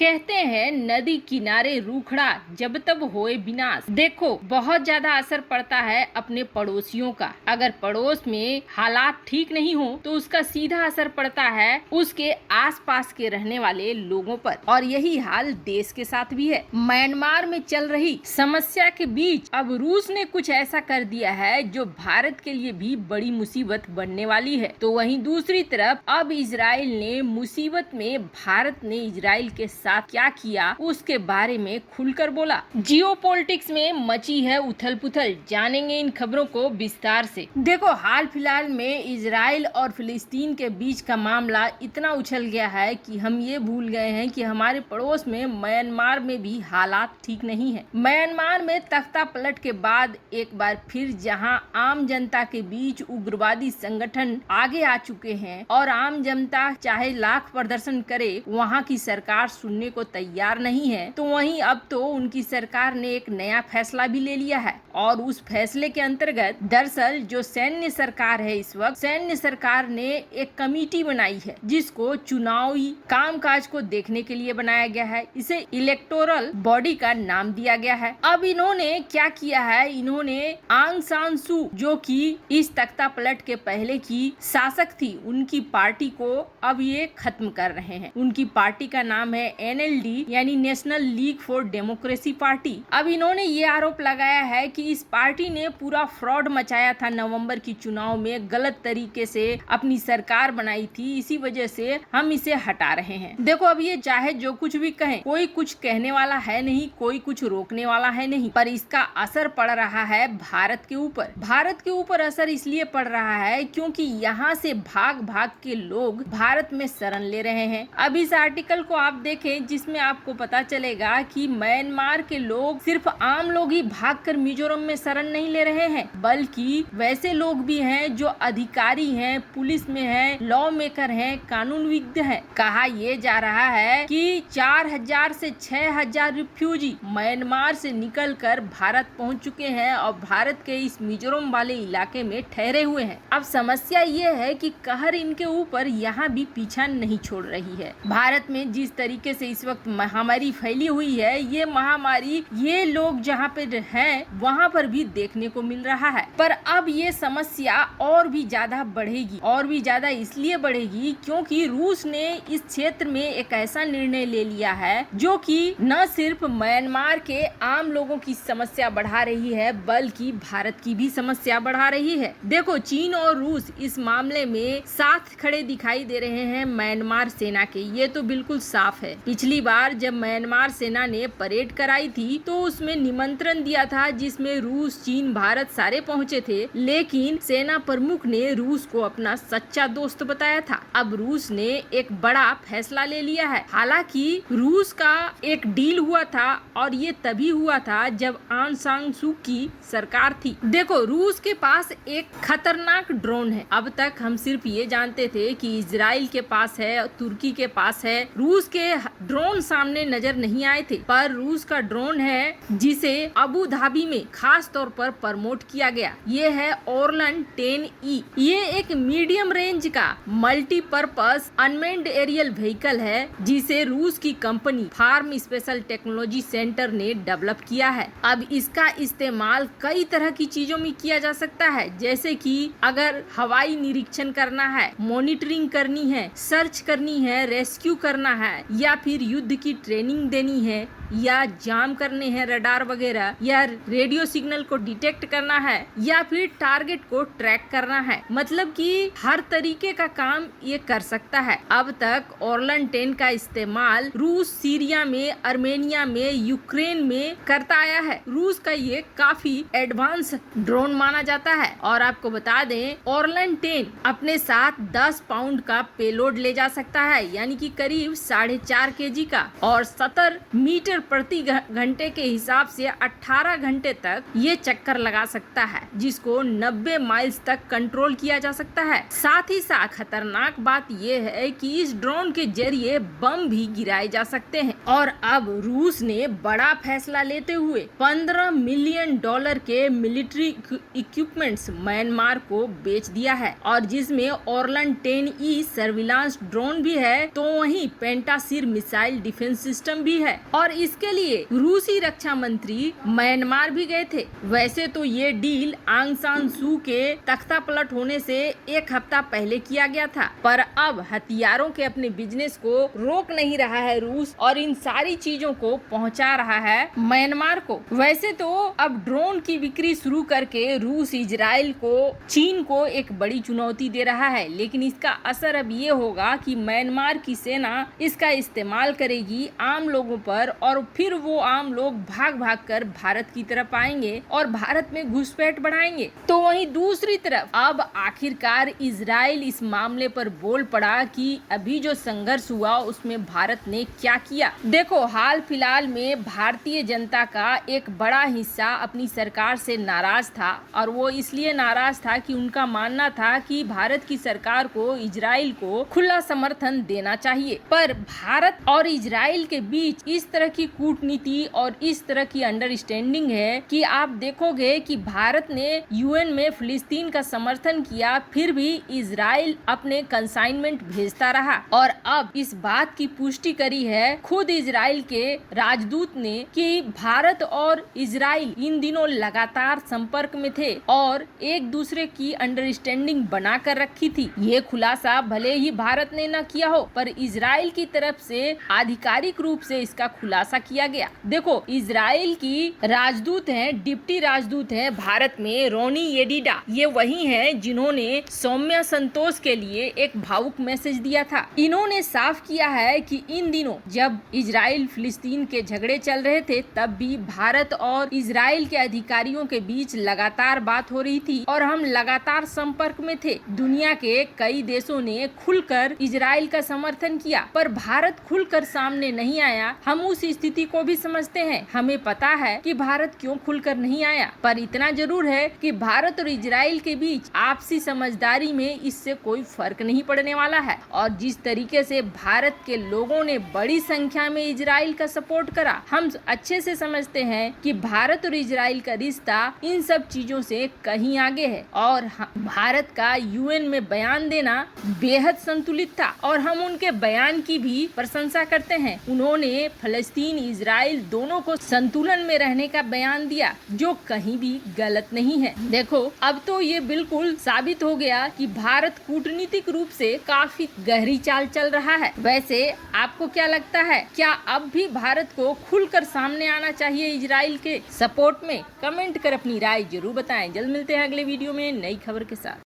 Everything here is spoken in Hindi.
कहते हैं नदी किनारे रूखड़ा जब तब होए विनाश। देखो बहुत ज्यादा असर पड़ता है अपने पड़ोसियों का। अगर पड़ोस में हालात ठीक नहीं हो तो उसका सीधा असर पड़ता है उसके आसपास के रहने वाले लोगों पर, और यही हाल देश के साथ भी है। म्यांमार में चल रही समस्या के बीच अब रूस ने कुछ ऐसा कर दिया है जो भारत के लिए भी बड़ी मुसीबत बनने वाली है। तो वहीं दूसरी तरफ अब इजराइल ने मुसीबत में भारत ने इजराइल के साथ क्या किया उसके बारे में खुलकर बोला। जियोपॉलिटिक्स में मची है उथल पुथल, जानेंगे इन खबरों को विस्तार से। देखो हाल फिलहाल में इजराइल और फिलिस्तीन के बीच का मामला इतना उछल गया है कि हम ये भूल गए हैं कि हमारे पड़ोस में म्यांमार में भी हालात ठीक नहीं है। म्यांमार में तख्ता पलट के बाद एक बार फिर जहां आम जनता के बीच उग्रवादी संगठन आगे आ चुके हैं और आम जनता चाहे लाख प्रदर्शन करे वहां की सरकार सुनने को तैयार नहीं है, तो वहीं अब तो उनकी सरकार ने एक नया फैसला भी ले लिया है। और उस फैसले के अंतर्गत दरअसल जो सैन्य सरकार है इस वक्त, सैन्य सरकार ने एक कमेटी बनाई है जिसको चुनावी कामकाज को देखने के लिए बनाया गया है। इसे इलेक्टोरल बॉडी का नाम दिया गया है। अब इन्होंने क्या किया है, इन्होंने आंग सान सू जो कि इस तख्ता पलट के पहले की शासक थी, उनकी पार्टी को अब ये खत्म कर रहे हैं। उनकी पार्टी का नाम है NLD यानी national league for democracy party. अब इन्होंने ये आरोप लगाया है कि इस पार्टी ने पूरा फ्रॉड मचाया था नवंबर की चुनाव में, गलत तरीके से अपनी सरकार बनाई थी, इसी वजह से हम इसे हटा रहे हैं। देखो अब ये चाहे जो कुछ भी कहें, कोई कुछ कहने वाला है नहीं, कोई कुछ रोकने वाला है नहीं, पर इसका असर पड़ रहा है भारत के ऊपर। भारत के ऊपर असर इसलिए पड़ रहा है क्योंकि यहाँ से भाग भाग के लोग भारत में शरण ले रहे हैं। अब इस आर्टिकल को आप देखें जिसमें आपको पता चलेगा कि म्यांमार के लोग सिर्फ आम लोग ही भागकर मिजोरम में शरण नहीं ले रहे हैं, बल्कि वैसे लोग भी हैं जो अधिकारी हैं, पुलिस में हैं, लॉ मेकर हैं, कानूनविद हैं। कहा यह जा रहा है कि 4000 से 6000 रिफ्यूजी म्यांमार से निकलकर भारत पहुंच चुके हैं और भारत के इस मिजोरम वाले इलाके में ठहरे हुए हैं। अब समस्या ये है कि कहर इनके ऊपर यहाँ भी पीछा नहीं छोड़ रही है। भारत में जिस तरीके से इस वक्त महामारी फैली हुई है, ये महामारी ये लोग जहाँ पे हैं वहाँ पर भी देखने को मिल रहा है। पर अब ये समस्या और भी ज्यादा बढ़ेगी, और भी ज्यादा इसलिए बढ़ेगी क्योंकि रूस ने इस क्षेत्र में एक ऐसा निर्णय ले लिया है जो कि न सिर्फ म्यांमार के आम लोगों की समस्या बढ़ा रही है बल्कि भारत की भी समस्या बढ़ा रही है। देखो चीन और रूस इस मामले में साथ खड़े दिखाई दे रहे हैं म्यांमार सेना के, ये तो बिल्कुल साफ है। पिछली बार जब म्यांमार सेना ने परेड कराई थी तो उसमें निमंत्रण दिया था जिसमें रूस, चीन, भारत सारे पहुंचे थे, लेकिन सेना प्रमुख ने रूस को अपना सच्चा दोस्त बताया था। अब रूस ने एक बड़ा फैसला ले लिया है। हालांकि रूस का एक डील हुआ था और ये तभी हुआ था जब आंग सान सू की सरकार थी। देखो रूस के पास एक खतरनाक ड्रोन है। अब तक हम सिर्फ ये जानते थे कि इजराइल के पास है, तुर्की के पास है, रूस के ड्रोन सामने नजर नहीं आए थे, पर रूस का ड्रोन है जिसे अबू धाबी में खास तौर पर प्रमोट किया गया। ये है ओरलन 10E। ये एक मीडियम रेंज का मल्टीपर्पज अनमेन्ड एरियल व्हीकल है जिसे रूस की company firm special technology centre ने डेवलप किया है। अब इसका इस्तेमाल कई तरह की चीजों में किया जा सकता है, जैसे कि अगर हवाई निरीक्षण करना है, मॉनिटरिंग करनी है, सर्च करनी है, रेस्क्यू करना है, या फिर युद्ध की ट्रेनिंग देनी है, या जाम करने हैं रडार वगैरह, या रेडियो सिग्नल को डिटेक्ट करना है, या फिर टारगेट को ट्रैक करना है। मतलब कि हर तरीके का काम ये कर सकता है। अब तक ओरलन 10 का इस्तेमाल रूस सीरिया में, आर्मेनिया में, यूक्रेन में करता आया है। रूस का ये काफी एडवांस ड्रोन माना जाता है। और आपको बता दें ओरलन 10 अपने साथ 10 पाउंड का पेलोड ले जा सकता है, यानी कि करीब 4.5 kg का, और 70 मीटर प्रति घंटे के हिसाब से 18 घंटे तक ये चक्कर लगा सकता है, जिसको 90 माइल्स तक कंट्रोल किया जा सकता है। साथ ही साथ खतरनाक बात यह है कि इस ड्रोन के जरिए बम भी गिराए जा सकते हैं। और अब रूस ने बड़ा फैसला लेते हुए $15 मिलियन के मिलिट्री इक्विपमेंट्स म्यांमार को बेच दिया है, और जिसमें ओरलन 10E सर्विलांस ड्रोन भी है, तो वहीं पेंटासिर मिसाइल डिफेंस सिस्टम भी है। और इसके लिए रूसी रक्षा मंत्री म्यांमार भी गए थे। वैसे तो ये डील आंग सान सू के तख्ता पलट होने से एक हफ्ता पहले किया गया था, पर अब हथियारों के अपने बिजनेस को रोक नहीं रहा है रूस, और इन सारी चीजों को पहुंचा रहा है म्यांमार को। वैसे तो अब ड्रोन की बिक्री शुरू करके रूस इजराइल को, चीन को एक बड़ी चुनौती दे रहा है, लेकिन इसका असर अब ये होगा कि म्यांमार की सेना इसका इस्तेमाल करेगी आम लोगों पर, और फिर वो आम लोग भाग भाग कर भारत की तरफ आएंगे और भारत में घुसपैठ बढ़ाएंगे। तो वहीं दूसरी तरफ अब आखिरकार इजराइल इस मामले पर बोल पड़ा कि अभी जो संघर्ष हुआ उसमें भारत ने क्या किया। देखो, हाल फिलहाल में भारतीय जनता का एक बड़ा हिस्सा अपनी सरकार से नाराज था, और वो इसलिए नाराज था कि उनका मानना था कि भारत की सरकार को इजराइल को खुला समर्थन देना चाहिए। पर भारत और इजराइल के बीच इस तरह की कूटनीति और इस तरह की अंडरस्टैंडिंग है कि आप देखोगे कि भारत ने यूएन में फिलिस्तीन का समर्थन किया, फिर भी इजराइल अपने कंसाइनमेंट भेजता रहा। और अब इस बात की पुष्टि करी है खुद इजराइल के राजदूत ने कि भारत और इजराइल इन दिनों लगातार संपर्क में थे और एक दूसरे की अंडरस्टैंडिंग बना कर रखी थी। ये खुलासा भले ही भारत ने न किया हो, पर इजराइल की तरफ से आधिकारिक रूप से इसका खुलासा किया गया। देखो, इजराइल की राजदूत हैं, डिप्टी राजदूत हैं भारत में, रोनी येडिडा। ये वही हैं जिन्होंने सौम्या संतोष के लिए एक भावुक मैसेज दिया था। इन्होंने साफ किया है कि इन दिनों जब इजराइल फिलिस्तीन के झगड़े चल रहे थे, तब भी भारत और इजराइल के अधिकारियों के बीच लगातार बात हो रही थी और हम लगातार संपर्क में थे। दुनिया के कई देशों ने खुलकर इजराइल का समर्थन किया, पर भारत खुलकर सामने नहीं आया। हम उस स्थिति को भी समझते हैं, हमें पता है कि भारत क्यों खुलकर नहीं आया, पर इतना जरूर है कि भारत और इजराइल के बीच आपसी समझदारी में इससे कोई फर्क नहीं पड़ने वाला है। और जिस तरीके से भारत के लोगों ने बड़ी संख्या में इजराइल का सपोर्ट करा, हम अच्छे से समझते हैं कि भारत और इजराइल का रिश्ता इन सब चीजों से कहीं आगे है। और भारत का यूएन में बयान देना बेहद संतुलित था, और हम उनके बयान की भी प्रशंसा करते हैं। उन्होंने फलस्तीन इजराइल दोनों को संतुलन में रहने का बयान दिया, जो कहीं भी गलत नहीं है। देखो, अब तो ये बिल्कुल साबित हो गया कि भारत कूटनीतिक रूप से काफी गहरी चाल चल रहा है। वैसे आपको क्या लगता है, क्या अब भी भारत को खुलकर सामने आना चाहिए इजराइल के सपोर्ट में? कमेंट कर अपनी राय जरूर बताएं। जल्द मिलते हैं अगले वीडियो में नई खबर के साथ।